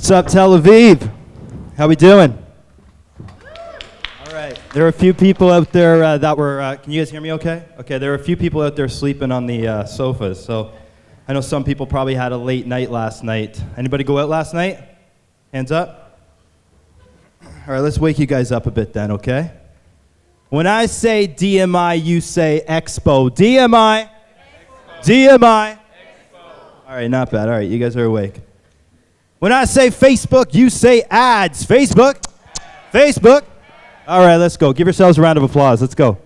What's up, Tel Aviv? How we doing? All right. There are a few people out there that were, can you guys hear me okay? Okay, there are a few people out there sleeping on the sofas. So I know some people probably had a late night last night. Anybody go out last night? Hands up. All right, let's wake you guys up a bit then, okay? When I say DMI, you say Expo. DMI. Expo. DMI. Expo. All right, not bad. All right, you guys are awake. When I say Facebook, you say ads. Facebook. Facebook. All right, let's go. Give yourselves a round of applause. Let's go.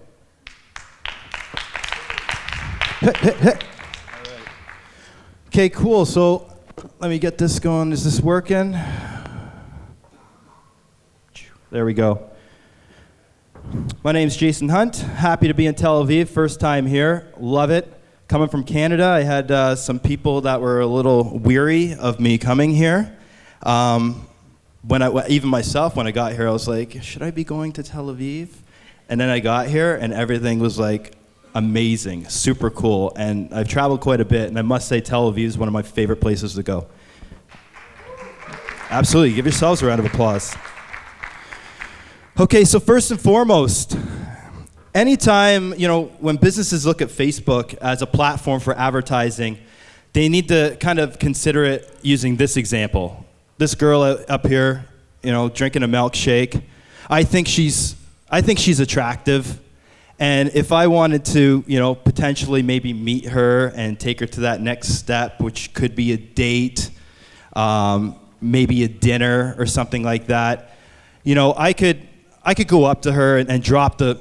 Okay, cool. So let me get this going. Is this working? There we go. My name's Jason Hunt. Happy to be in Tel Aviv. First time here. Love it. Coming from Canada, I had some people that were a little weary of me coming here. Even myself, when I got here, I was like, should I be going to Tel Aviv? And then I got here, and everything was like amazing, super cool. And I've traveled quite a bit, and I must say Tel Aviv is one of my favorite places to go. Absolutely. Give yourselves a round of applause. Okay, so first and foremost, anytime, when businesses look at Facebook as a platform for advertising, they need to kind of consider it using this example. This girl up here, drinking a milkshake. I think she's attractive. And if I wanted to, potentially maybe meet her and take her to that next step, which could be a date, maybe a dinner or something like that, I could go up to her and drop the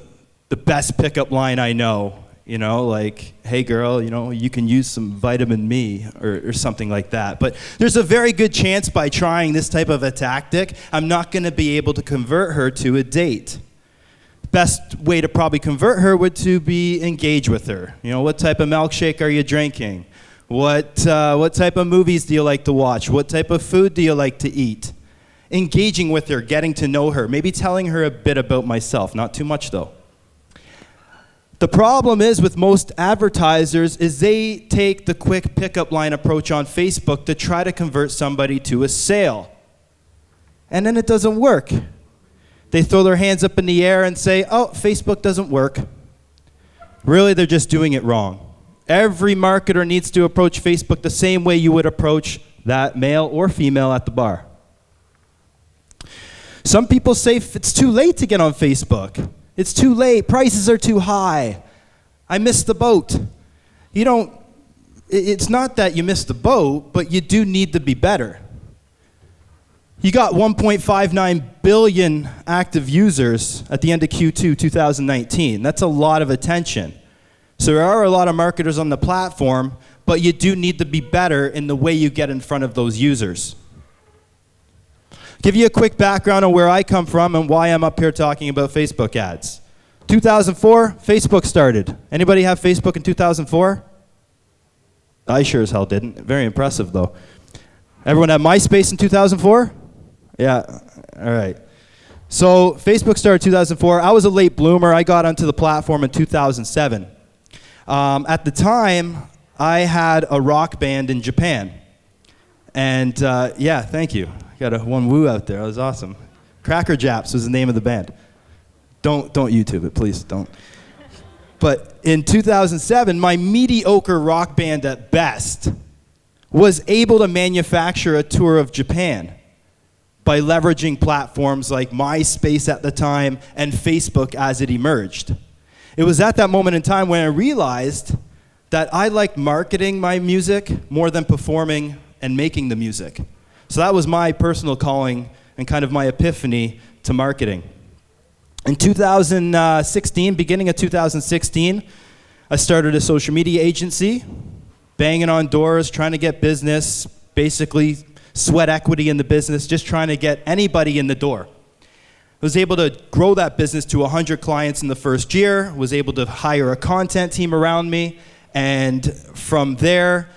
best pickup line I know, like, hey girl, you can use some vitamin me or something like that. But there's a very good chance by trying this type of a tactic, I'm not going to be able to convert her to a date. Best way to probably convert her would to be engage with her. What type of milkshake are you drinking? What type of movies do you like to watch? What type of food do you like to eat? Engaging with her, getting to know her, maybe telling her a bit about myself, not too much though. The problem is with most advertisers is they take the quick pickup line approach on Facebook to try to convert somebody to a sale. And then it doesn't work. They throw their hands up in the air and say, oh, Facebook doesn't work. Really, they're just doing it wrong. Every marketer needs to approach Facebook the same way you would approach that male or female at the bar. Some people say it's too late to get on Facebook. It's too late. Prices are too high. I missed the boat. It's not that you missed the boat, but you do need to be better. You got 1.59 billion active users at the end of Q2 2019. That's a lot of attention. So there are a lot of marketers on the platform, but you do need to be better in the way you get in front of those users. Give you a quick background on where I come from and why I'm up here talking about Facebook ads. 2004, Facebook started. Anybody have Facebook in 2004? I sure as hell didn't. Very impressive though. Everyone have MySpace in 2004? Yeah, all right. So Facebook started 2004. I was a late bloomer. I got onto the platform in 2007. At the time, I had a rock band in Japan. And yeah, thank you. Got a one woo out there. That was awesome. Cracker Japs was the name of the band. Don't YouTube it, please don't. But in 2007, my mediocre rock band at best was able to manufacture a tour of Japan by leveraging platforms like MySpace at the time and Facebook as it emerged. It was at that moment in time when I realized that I liked marketing my music more than performing and making the music. So that was my personal calling and kind of my epiphany to marketing. In 2016, beginning of 2016, I started a social media agency, banging on doors, trying to get business, basically sweat equity in the business, just trying to get anybody in the door. I was able to grow that business to 100 clients in the first year, was able to hire a content team around me, and from there,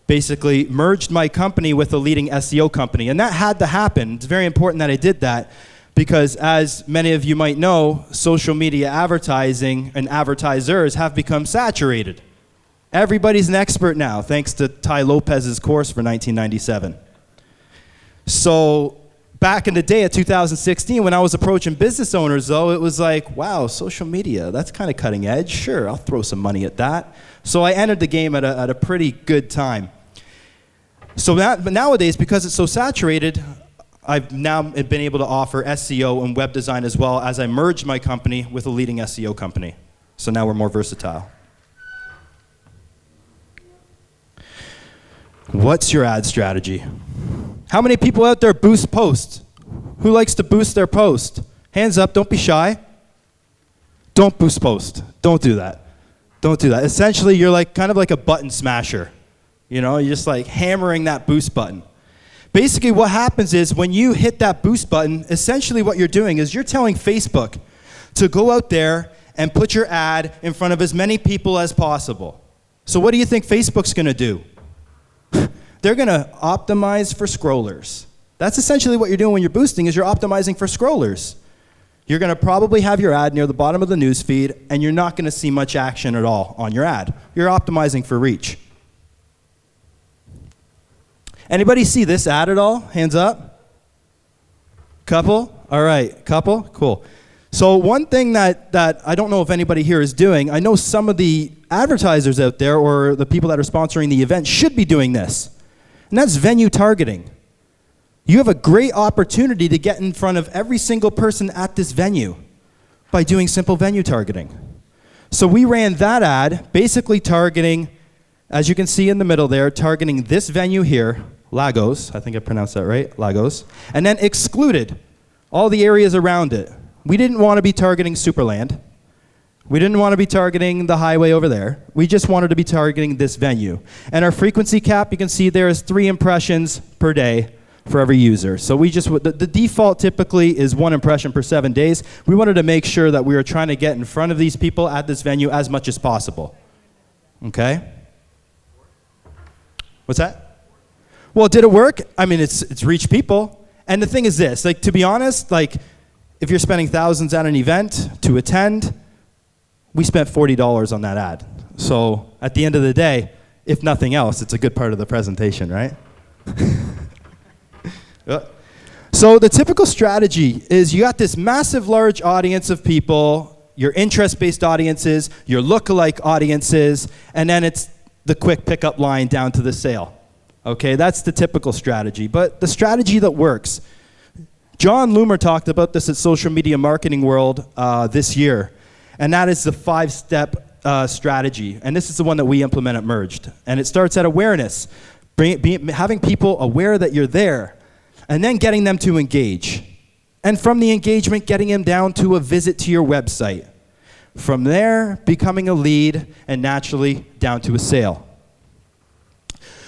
basically merged my company with a leading SEO company. And that had to happen. It's very important that I did that because, as many of you might know, social media advertising and advertisers have become saturated. Everybody's an expert now, thanks to Ty Lopez's course for 1997. So back in the day of 2016, when I was approaching business owners, though, it was like, wow, social media, that's kind of cutting edge. Sure, I'll throw some money at that. So I entered the game at a pretty good time. But nowadays, because it's so saturated, I've now been able to offer SEO and web design as well as I merged my company with a leading SEO company. So now we're more versatile. What's your ad strategy? How many people out there boost posts? Who likes to boost their post? Hands up, don't be shy. Don't boost post. Don't do that. Don't do that. Essentially, you're like kind of like a button smasher. You know, you're just like hammering that boost button. Basically, what happens is when you hit that boost button, essentially what you're doing is you're telling Facebook to go out there and put your ad in front of as many people as possible. So what do you think Facebook's going to do? They're going to optimize for scrollers. That's essentially what you're doing when you're boosting is you're optimizing for scrollers. You're going to probably have your ad near the bottom of the news feed, and you're not going to see much action at all on your ad. You're optimizing for reach. Anybody see this ad at all? Hands up. Couple? All right, couple? Cool. So one thing that I don't know if anybody here is doing, I know some of the advertisers out there or the people that are sponsoring the event should be doing this, and that's venue targeting. You have a great opportunity to get in front of every single person at this venue by doing simple venue targeting. So we ran that ad, basically targeting, as you can see in the middle there, targeting this venue here, Lagos, I think I pronounced that right, Lagos, and then excluded all the areas around it. We didn't want to be targeting Superland. We didn't want to be targeting the highway over there. We just wanted to be targeting this venue. And our frequency cap, you can see there is 3 impressions per day for every user. So the default typically is 1 impression per 7 days. We wanted to make sure that we were trying to get in front of these people at this venue as much as possible. Okay? What's that? Well, did it work? I mean, it's reached people. And the thing is this, like, to be honest, like, if you're spending thousands at an event to attend, we spent $40 on that ad. So at the end of the day, if nothing else, it's a good part of the presentation, right? So the typical strategy is you got this massive large audience of people, your interest-based audiences, your lookalike audiences, and then it's the quick pickup line down to the sale. Okay, that's the typical strategy. But the strategy that works, John Loomer talked about this at Social Media Marketing World this year, and that is the 5-step strategy. And this is the one that we implement at Merged. And it starts at awareness, having people aware that you're there, and then getting them to engage. And from the engagement, getting them down to a visit to your website. From there, becoming a lead, and naturally down to a sale.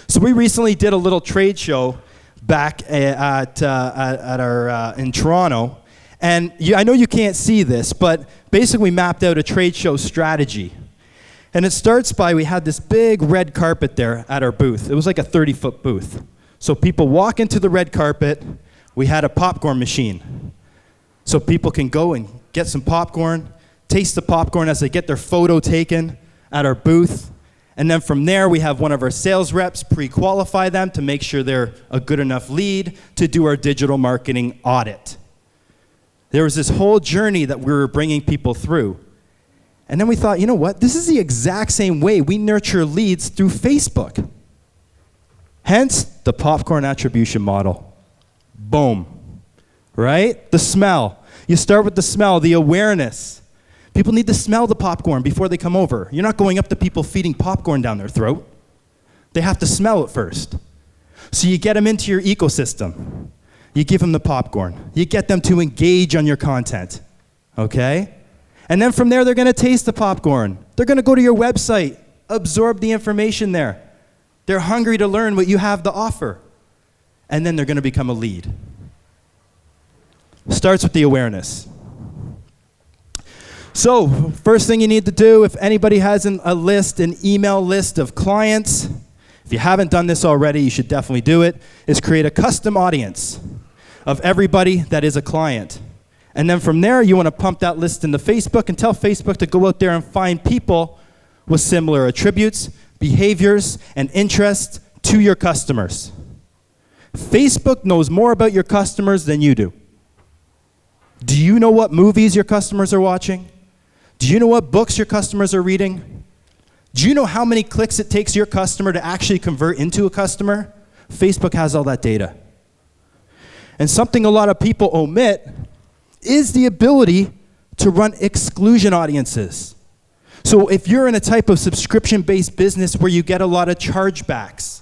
So we recently did a little trade show back at our in Toronto, and I know you can't see this, but basically we mapped out a trade show strategy. And it starts by, we had this big red carpet there at our booth. It was like a 30-foot booth. So people walk into the red carpet. We had a popcorn machine. So people can go and get some popcorn, taste the popcorn as they get their photo taken at our booth. And then from there, we have one of our sales reps pre-qualify them to make sure they're a good enough lead to do our digital marketing audit. There was this whole journey that we were bringing people through. And then we thought, you know what? This is the exact same way we nurture leads through Facebook. Hence, the popcorn attribution model. Boom. Right? The smell. You start with the smell, the awareness. People need to smell the popcorn before they come over. You're not going up to people feeding popcorn down their throat. They have to smell it first. So you get them into your ecosystem. You give them the popcorn. You get them to engage on your content. Okay? And then from there, they're going to taste the popcorn. They're going to go to your website, absorb the information there. They're hungry to learn what you have to offer. And then they're going to become a lead. Starts with the awareness. So, first thing you need to do, if anybody has an email list of clients, if you haven't done this already, you should definitely do it, is create a custom audience of everybody that is a client. And then from there, you want to pump that list into Facebook and tell Facebook to go out there and find people with similar attributes, behaviors, and interests to your customers. Facebook knows more about your customers than you do. Do you know what movies your customers are watching? Do you know what books your customers are reading? Do you know how many clicks it takes your customer to actually convert into a customer? Facebook has all that data. And something a lot of people omit is the ability to run exclusion audiences. So if you're in a type of subscription-based business where you get a lot of chargebacks,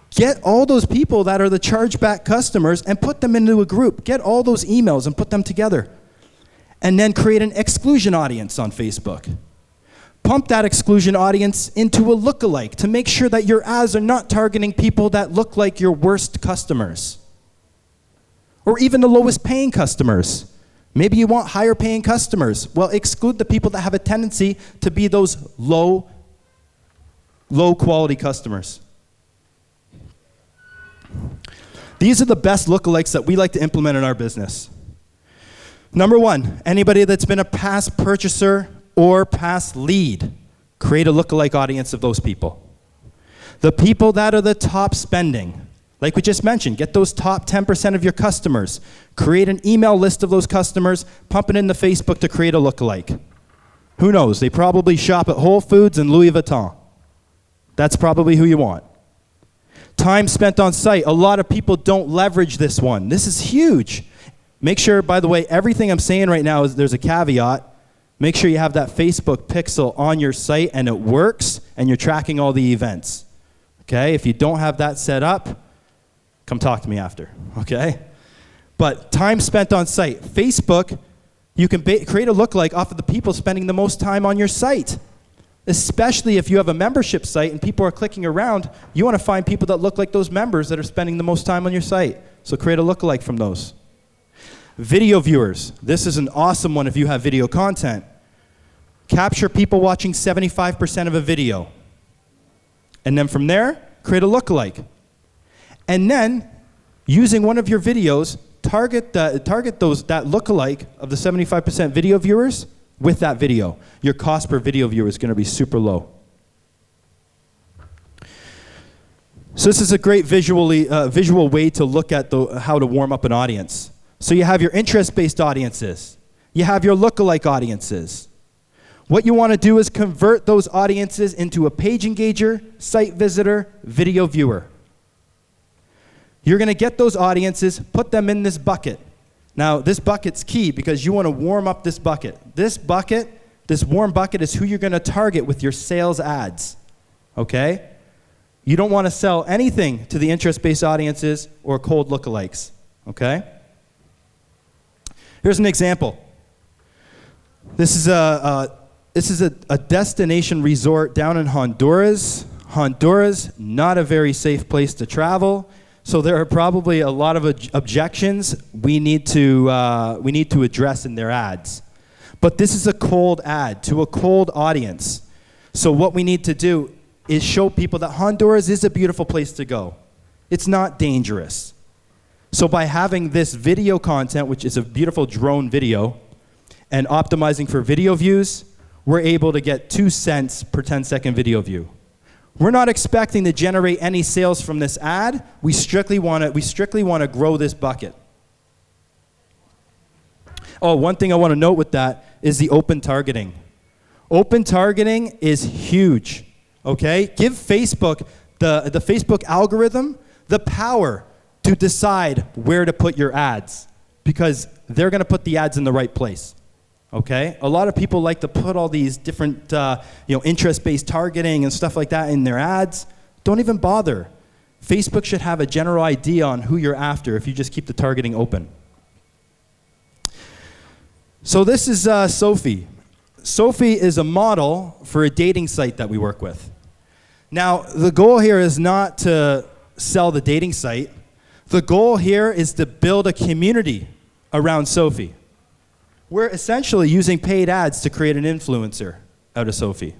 get all those people that are the chargeback customers and put them into a group. Get all those emails and put them together. And then create an exclusion audience on Facebook. Pump that exclusion audience into a lookalike to make sure that your ads are not targeting people that look like your worst customers. Or even the lowest paying customers. Maybe you want higher paying customers. Well, exclude the people that have a tendency to be those low quality customers. These are the best lookalikes that we like to implement in our business. Number one, anybody that's been a past purchaser or past lead, create a lookalike audience of those people. The people that are the top spending, like we just mentioned, get those top 10% of your customers, create an email list of those customers, pump it into Facebook to create a lookalike. Who knows? They probably shop at Whole Foods and Louis Vuitton. That's probably who you want. Time spent on site. A lot of people don't leverage this one. This is huge. Make sure, by the way, everything I'm saying right now is there's a caveat. Make sure you have that Facebook pixel on your site and it works and you're tracking all the events. Okay? If you don't have that set up, come talk to me after. Okay? But time spent on site. Facebook, you can create a lookalike off of the people spending the most time on your site. Especially if you have a membership site and people are clicking around, you want to find people that look like those members that are spending the most time on your site. So create a lookalike from those. Video viewers. This is an awesome one if you have video content. Capture people watching 75% of a video. And then from there, create a lookalike. And then, using one of your videos, target that lookalike of the 75% video viewers with that video. Your cost per video viewer is going to be super low. So this is a great visual way to look at how to warm up an audience. So you have your interest-based audiences. You have your lookalike audiences. What you want to do is convert those audiences into a page engager, site visitor, video viewer. You're going to get those audiences, put them in this bucket. Now, this bucket's key because you want to warm up this bucket. This warm bucket is who you're going to target with your sales ads. Okay? You don't want to sell anything to the interest-based audiences or cold lookalikes. Okay? Here's an example. This is a destination resort down in Honduras. Honduras, not a very safe place to travel. So there are probably a lot of objections we need to address in their ads. But this is a cold ad to a cold audience. So what we need to do is show people that Honduras is a beautiful place to go. It's not dangerous. So by having this video content, which is a beautiful drone video, and optimizing for video views, we're able to get 2 cents per 10-second video view. We're not expecting to generate any sales from this ad. We strictly want to grow this bucket. Oh, one thing I want to note with that is the open targeting. Open targeting is huge. Okay? Give Facebook, the Facebook algorithm, the power to decide where to put your ads because they're going to put the ads in the right place. Okay? A lot of people like to put all these different interest-based targeting and stuff like that in their ads. Don't even bother. Facebook should have a general idea on who you're after if you just keep the targeting open. So this is Sophie. Sophie is a model for a dating site that we work with. Now, the goal here is not to sell the dating site. The goal here is to build a community around Sophie. We're essentially using paid ads to create an influencer out of Sophie.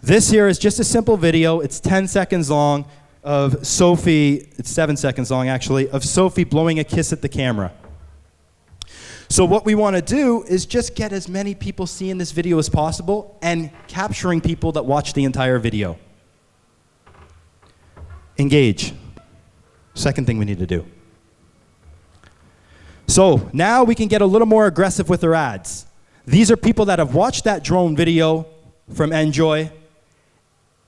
This here is just a simple video. It's 10 seconds long of Sophie, it's 7 seconds long actually, of Sophie blowing a kiss at the camera. So what we want to do is just get as many people seeing this video as possible and capturing people that watch the entire video. Engage. Second thing we need to do. So now we can get a little more aggressive with our ads. These are people that have watched that drone video from Enjoy,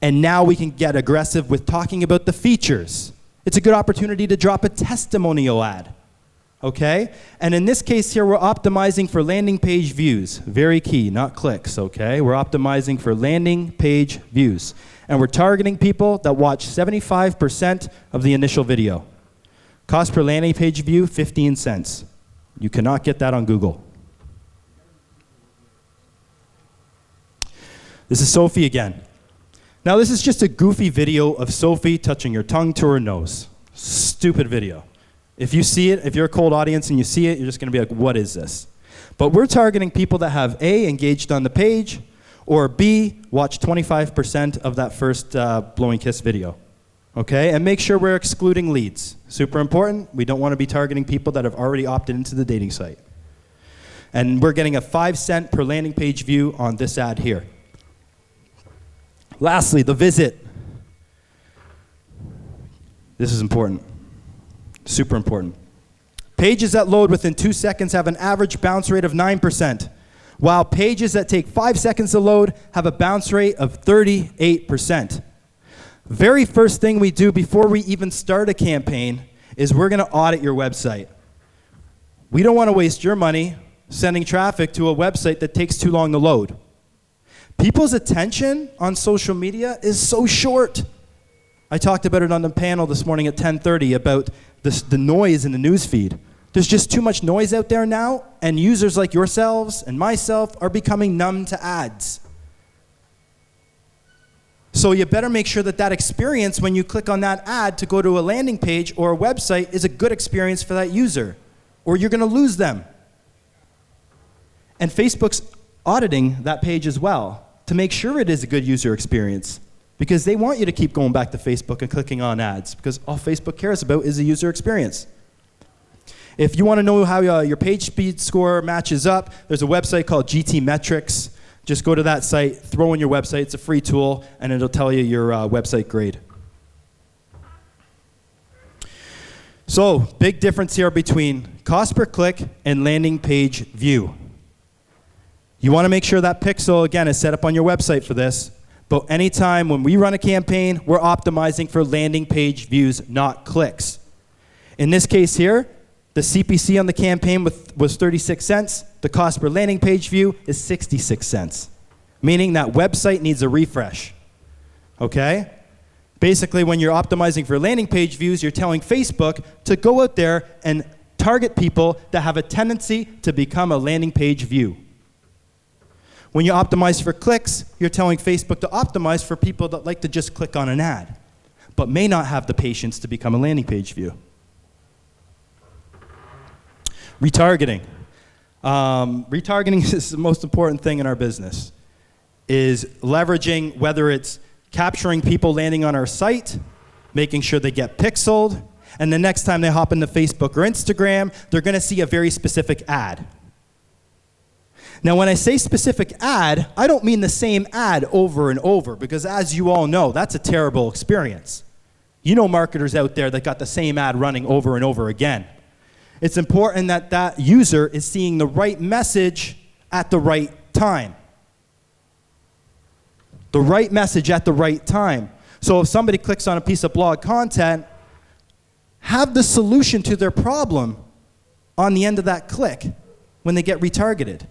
and now we can get aggressive with talking about the features. It's a good opportunity to drop a testimonial ad, okay? And in this case here, we're optimizing for landing page views. Very key, not clicks, okay? We're optimizing for landing page views. And we're targeting people that watch 75% of the initial video. Cost per landing page view, 15 cents. You cannot get that on Google. This is Sophie again. Now this is just a goofy video of Sophie touching her tongue to her nose. Stupid video. If you see it, if you're a cold audience and you see it, you're just gonna be like, what is this? But we're targeting people that have A, engaged on the page, or B, watch 25% of that first blowing kiss video. Okay, and make sure we're excluding leads. Super important, we don't wanna be targeting people that have already opted into the dating site. And we're getting a 5 cent per landing page view on this ad here. Lastly, the visit. This is important, super important. Pages that load within 2 seconds have an average bounce rate of 9%, while pages that take 5 seconds to load have a bounce rate of 38%. Very first thing we do before we even start a campaign is we're gonna audit your website. We don't wanna waste your money sending traffic to a website that takes too long to load. People's attention on social media is so short. I talked about it on the panel this morning at 10:30 about the noise in the news feed. There's just too much noise out there now, and users like yourselves and myself are becoming numb to ads. So you better make sure that that experience when you click on that ad to go to a landing page or a website is a good experience for that user, or you're gonna lose them. And Facebook's auditing that page as well to make sure it is a good user experience, because they want you to keep going back to Facebook and clicking on ads, because all Facebook cares about is the user experience. If you want to know how your page speed score matches up, there's a website called GT Metrics. Just go to that site, throw in your website, it's a free tool, and it'll tell you your website grade. So, big difference here between cost per click and landing page view. You want to make sure that pixel, again, is set up on your website for this, but anytime when we run a campaign, we're optimizing for landing page views, not clicks. In this case here, the CPC on the campaign was 36 cents. The cost per landing page view is 66 cents, meaning that website needs a refresh, okay? Basically, when you're optimizing for landing page views, you're telling Facebook to go out there and target people that have a tendency to become a landing page view. When you optimize for clicks, you're telling Facebook to optimize for people that like to just click on an ad, but may not have the patience to become a landing page view. Retargeting. Retargeting is the most important thing in our business, is leveraging, whether it's capturing people landing on our site, making sure they get pixeled, and the next time they hop into Facebook or Instagram, they're gonna see a very specific ad. Now, when I say specific ad, I don't mean the same ad over and over, because as you all know, that's a terrible experience. You know marketers out there that got the same ad running over and over again. It's important that that user is seeing the right message at the right time. The right message at the right time. So if somebody clicks on a piece of blog content, have the solution to their problem on the end of that click when they get retargeted.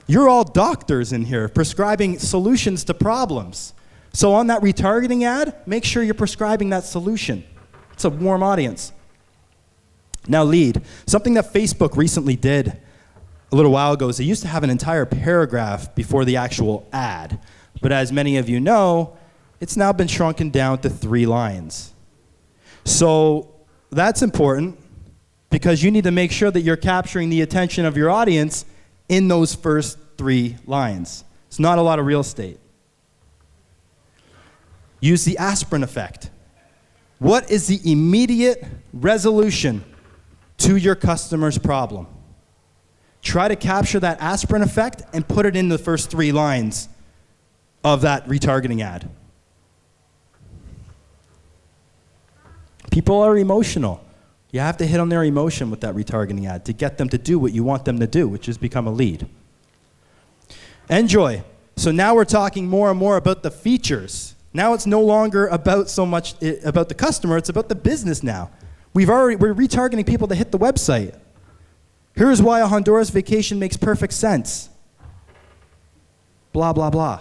You're all doctors in here prescribing solutions to problems. So on that retargeting ad, make sure you're prescribing that solution. It's a warm audience. Now lead. Something that Facebook recently did a little while ago is they used to have an entire paragraph before the actual ad. But as many of you know, it's now been shrunken down to 3 lines. So that's important because you need to make sure that you're capturing the attention of your audience in those first 3 lines. It's not a lot of real estate. Use the aspirin effect. What is the immediate resolution to your customer's problem? Try to capture that aspirin effect and put it in the first 3 lines of that retargeting ad. People are emotional. You have to hit on their emotion with that retargeting ad to get them to do what you want them to do, which is become a lead. Enjoy. So now we're talking more and more about the features. Now it's no longer about so much about the customer, it's about the business now. We're retargeting people to hit the website. Here's why a Honduras vacation makes perfect sense. Blah, blah, blah.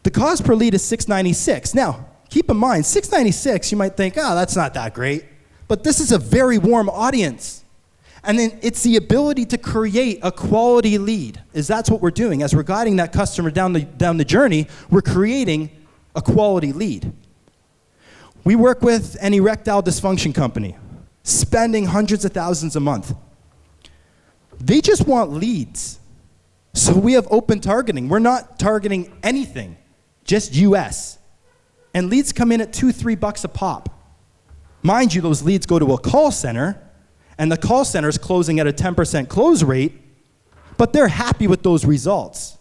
The cost per lead is $6.96. Now, keep in mind, $6.96, you might think, oh, that's not that great. But this is a very warm audience. And then it's the ability to create a quality lead, is that's what we're doing. As we're guiding that customer down the journey, we're creating a quality lead. We work with an erectile dysfunction company, spending hundreds of thousands a month. They just want leads. So we have open targeting. We're not targeting anything, just US. And leads come in at $2-3 a pop. Mind you, those leads go to a call center, and the call center is closing at a 10% close rate, but they're happy with those results.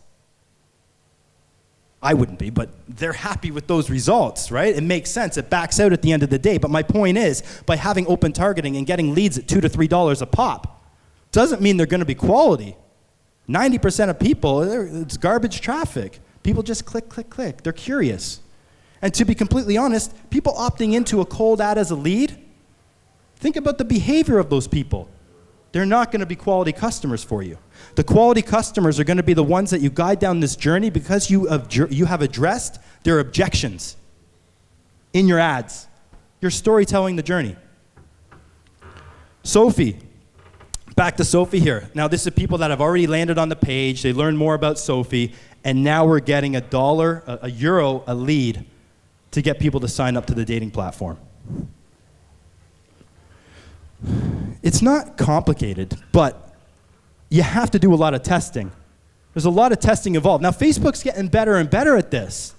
I wouldn't be, but they're happy with those results, right? It makes sense. It backs out at the end of the day. But my point is, by having open targeting and getting leads at $2 to $3 a pop, doesn't mean they're going to be quality. 90% of people, it's garbage traffic. People just click, click, click. They're curious. And to be completely honest, people opting into a cold ad as a lead, think about the behavior of those people. They're not going to be quality customers for you. The quality customers are going to be the ones that you guide down this journey because you have addressed their objections in your ads. You're storytelling the journey. Sophie. Back to Sophie here. Now this is people that have already landed on the page. They learned more about Sophie. And now we're getting a euro a lead to get people to sign up to the dating platform. It's not complicated, but you have to do a lot of testing. There's a lot of testing involved. Now, Facebook's getting better and better at this.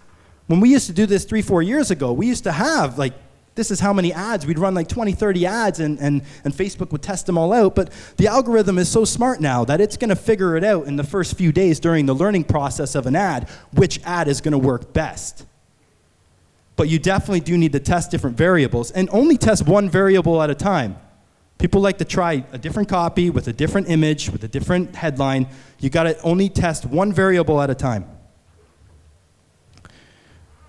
When we used to do this 3-4 years ago, we used to have, this is how many ads. We'd run 20, 30 ads, and Facebook would test them all out. But the algorithm is so smart now that it's going to figure it out in the first few days during the learning process of an ad, which ad is going to work best. But you definitely do need to test different variables, and only test one variable at a time. People like to try a different copy with a different image, with a different headline. You got to only test one variable at a time.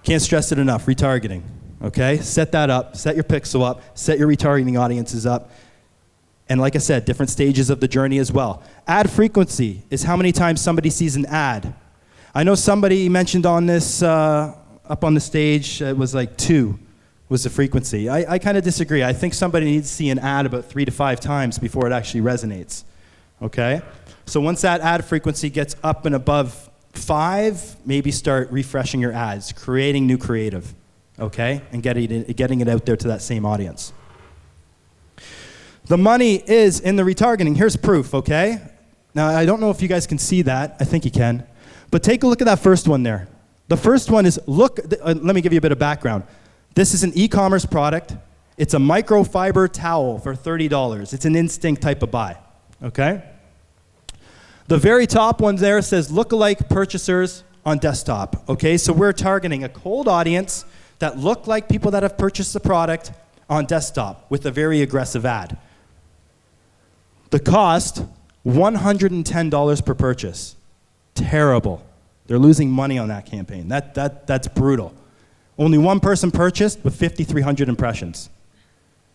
Can't stress it enough, retargeting. Okay? Set that up, set your pixel up, set your retargeting audiences up. And like I said, different stages of the journey as well. Ad frequency is how many times somebody sees an ad. I know somebody mentioned on this, up on the stage, it was 2. Was the frequency. I kind of disagree. I think somebody needs to see an ad about 3 to 5 times before it actually resonates. Okay? So once that ad frequency gets up and above 5, maybe start refreshing your ads, creating new creative, okay? And getting it out there to that same audience. The money is in the retargeting. Here's proof, okay? Now, I don't know if you guys can see that. I think you can. But take a look at that first one there. The first one is, let me give you a bit of background. This is an e-commerce product. It's a microfiber towel for $30. It's an instinct type of buy, okay? The very top one there says lookalike purchasers on desktop, okay? So we're targeting a cold audience that look like people that have purchased the product on desktop with a very aggressive ad. The cost, $110 per purchase. Terrible. They're losing money on that campaign. That's brutal. Only one person purchased with 5,300 impressions.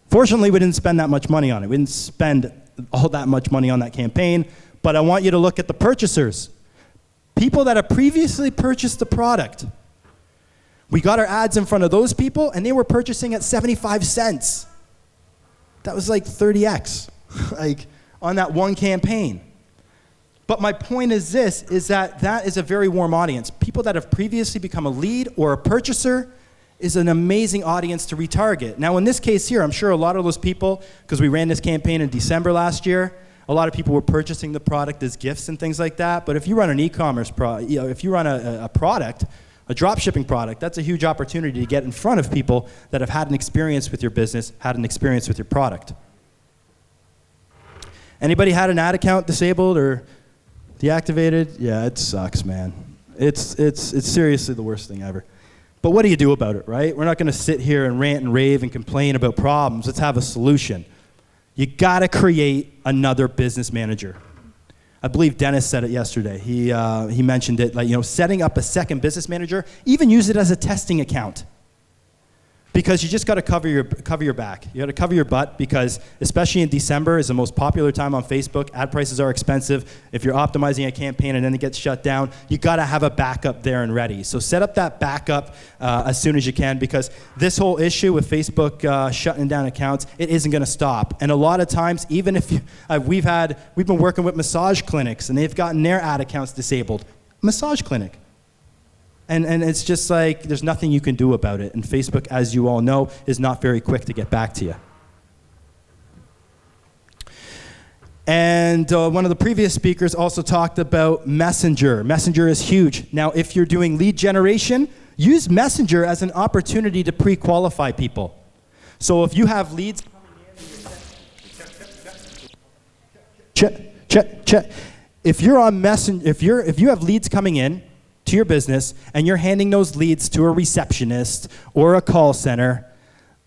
Fortunately, we didn't spend that much money on it. We didn't spend all that much money on that campaign, but I want you to look at the purchasers. People that have previously purchased the product. We got our ads in front of those people, and they were purchasing at 75 cents. That was 30x, on that one campaign. But my point is this, is that is a very warm audience. People that have previously become a lead or a purchaser is an amazing audience to retarget. Now in this case here, I'm sure a lot of those people, because we ran this campaign in December last year, a lot of people were purchasing the product as gifts and things like that. But if you run an e-commerce if you run a product, a drop shipping product, that's a huge opportunity to get in front of people that have had an experience with your business, had an experience with your product. Anybody had an ad account disabled or deactivated? Yeah, it sucks, man. It's seriously the worst thing ever. But what do you do about it, right? We're not going to sit here and rant and rave and complain about problems. Let's have a solution. You got to create another business manager. I believe Dennis said it yesterday. He mentioned it, like, setting up a second business manager, even use it as a testing account. Because you just got to cover your back. You got to cover your butt, because especially in December is the most popular time on Facebook. Ad prices are expensive. If you're optimizing a campaign and then it gets shut down, you got to have a backup there and ready. So set up that backup as soon as you can, because this whole issue with Facebook shutting down accounts, it isn't going to stop. And a lot of times, even if we've been working with massage clinics and they've gotten their ad accounts disabled. Massage clinic. And it's just like, there's nothing you can do about it. And Facebook, as you all know, is not very quick to get back to you. And one of the previous speakers also talked about Messenger. Messenger is huge. Now, if you're doing lead generation, use Messenger as an opportunity to pre-qualify people. So if you have leads coming in, check. If you're on Messenger, if you have leads coming in to your business and you're handing those leads to a receptionist or a call center,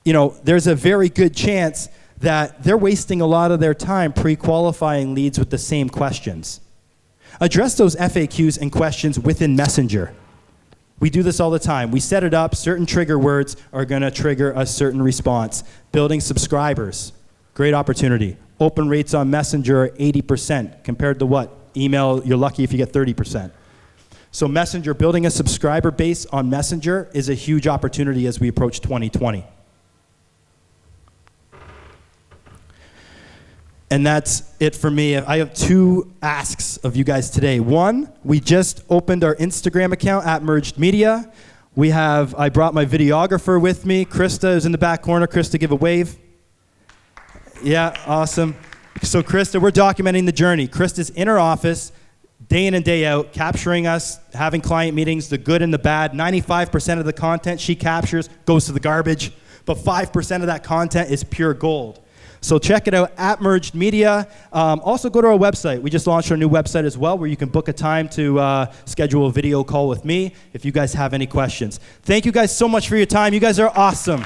there's a very good chance that they're wasting a lot of their time pre-qualifying leads with the same questions. Address those FAQs and questions within Messenger. We do this all the time. We set it up. Certain trigger words are going to trigger a certain response. Building subscribers, great opportunity. Open rates on Messenger are 80% compared to what? Email, you're lucky if you get 30%. So Messenger, building a subscriber base on Messenger is a huge opportunity as we approach 2020. And that's it for me. I have two asks of you guys today. One, we just opened our Instagram account at Merged Media. I brought my videographer with me. Krista is in the back corner. Krista, give a wave. Yeah, awesome. So Krista, we're documenting the journey. Krista's in her office, day in and day out, capturing us, having client meetings, the good and the bad. 95% of the content she captures goes to the garbage, but 5% of that content is pure gold. So check it out at Merged Media. Also go to our website. We just launched our new website as well, where you can book a time to schedule a video call with me if you guys have any questions. Thank you guys so much for your time. You guys are awesome.